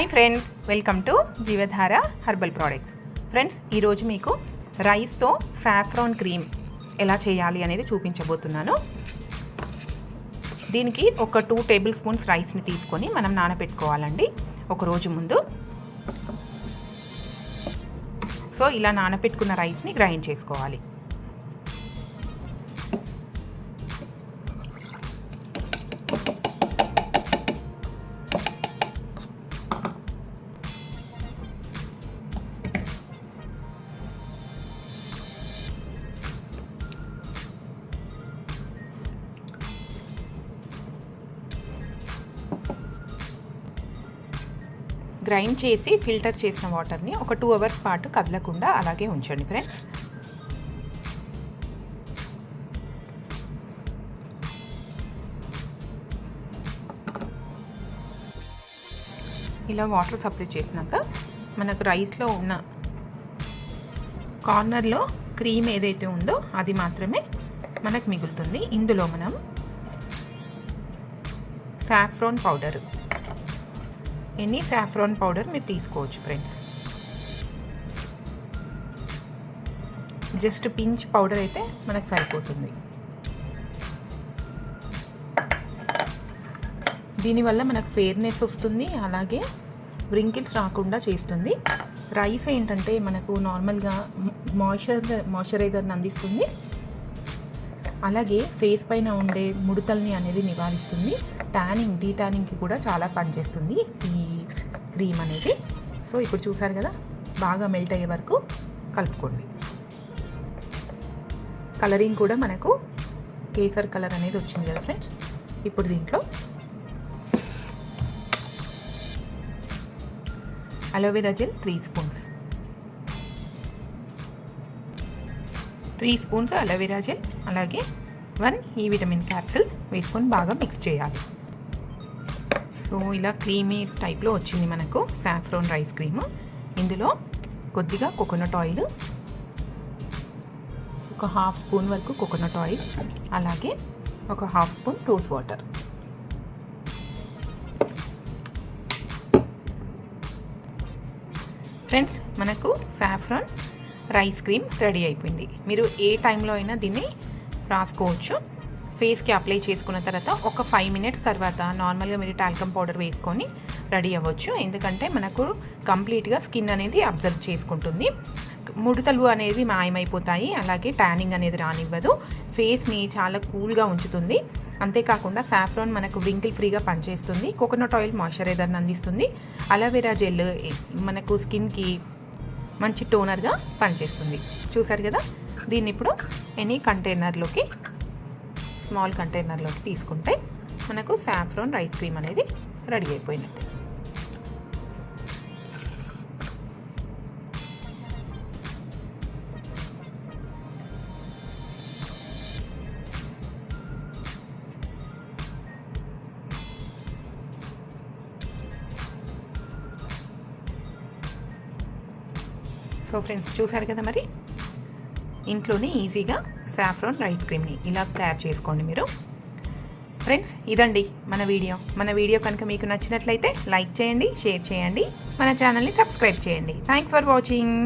Hi friends, welcome to Jeevadhara herbal products. Friends, ఈరోజు మీకు రైస్తో సాఫ్రాన్ క్రీమ్ ఎలా చేయాలి అనేది చూపించబోతున్నాను. దీనికి ఒక 2 టేబుల్ స్పూన్స్ రైస్ని తీసుకొని మనం నానబెట్టుకోవాలండి ఒక రోజు ముందు. సో ఇలా నానబెట్టుకున్న రైస్ని గ్రైండ్ చేసుకోవాలి. గ్రైండ్ చేసి ఫిల్టర్ చేసిన వాటర్ని ఒక 2 అవర్స్ పాటు కదలకుండా అలాగే ఉంచండి ఫ్రెండ్స్. ఇలా వాటర్ సప్లై చేసినాక మనకు రైస్లో ఉన్న కార్నర్లో క్రీమ్ ఏదైతే ఉందో అది మాత్రమే మనకు మిగులుతుంది. ఇందులో మనం saffron powder, any saffron powder మీరు తీసుకోవచ్చు ఫ్రెండ్స్. జస్ట్ పించ్ పౌడర్ అయితే మనకు సరిపోతుంది. దీనివల్ల మనకు ఫెయిర్నెస్ వస్తుంది, అలాగే వ్రింకిల్స్ రాకుండా చేస్తుంది. రైస్ ఏంటంటే మనకు నార్మల్గా మాయిశ్చరైజర్ని అందిస్తుంది, అలాగే ఫేస్ పైన ఉండే ముడతల్ని అనేది నివారిస్తుంది. డీటానింగ్కి కూడా చాలా పనిచేస్తుంది ఈ క్రీమ్ అనేది. సో ఇప్పుడు చూసారు కదా, బాగా మెల్ట్ అయ్యే వరకు కలుపుకోండి. కలరింగ్ కూడా మనకు కేసర్ కలర్ అనేది వచ్చింది కదా ఫ్రెండ్స్. ఇప్పుడు దీంట్లో aloe vera gel 3 spoons, 3 spoons aloe vera gel, అలాగే 1 ఈ విటమిన్ క్యాప్సూల్ వేసుకొని బాగా మిక్స్ చేయాలి. సో ఇలా క్రీమీ టైప్లో వచ్చింది మనకు సాఫ్రాన్ రైస్ క్రీమ్. ఇందులో కొద్దిగా కోకోనట్ ఆయిల్, ఒక 1/2 స్పూన్ వరకు కోకోనట్ ఆయిల్, అలాగే ఒక 1/2 స్పూన్ రోజ్ వాటర్. ఫ్రెండ్స్, మనకు సాఫ్రాన్ రైస్ క్రీమ్ రెడీ అయిపోయింది. మీరు ఏ టైంలో అయినా దీన్ని రాసుకోవచ్చు. ఫేస్కి అప్లై చేసుకున్న తర్వాత ఒక 5 మినిట్స్ తర్వాత నార్మల్గా మీరు టాల్కమ్ పౌడర్ వేసుకొని రెడీ అవ్వచ్చు. ఎందుకంటే మనకు కంప్లీట్గా స్కిన్ అనేది అబ్జర్వ్ చేసుకుంటుంది, ముడతలు అనేవి మాయమైపోతాయి, అలాగే ట్యానింగ్ అనేది రానివ్వదు, ఫేస్ని చాలా కూల్గా ఉంచుతుంది. అంతేకాకుండా సాఫ్రాన్ మనకు వ్రింకిల్ ఫ్రీగా పనిచేస్తుంది, కోకోనట్ ఆయిల్ మాయిశ్చరైజర్ని అందిస్తుంది, అలోవెరా జెల్ మనకు స్కిన్కి మంచి టోనర్గా పనిచేస్తుంది. చూసారు కదా, దీన్ని ఇప్పుడు ఎనీ కంటైనర్లోకి, స్మాల్ కంటైనర్లోకి తీసుకుంటే మనకు సాఫ్రాన్ రైస్ క్రీమ్ అనేది రెడీ అయిపోయినట్టు. సో ఫ్రెండ్స్, చూసారు కదా, మరి ఇంట్లోనే ఈజీగా సాఫ్రాన్ రైస్ క్రీమ్ని ఇలా తయారు చేసుకోండి మీరు. ఫ్రెండ్స్, ఇదండి మన వీడియో కనుక మీకు నచ్చినట్లయితే లైక్ చేయండి, షేర్ చేయండి, మన ఛానల్ని సబ్స్క్రైబ్ చేయండి. Thanks for watching.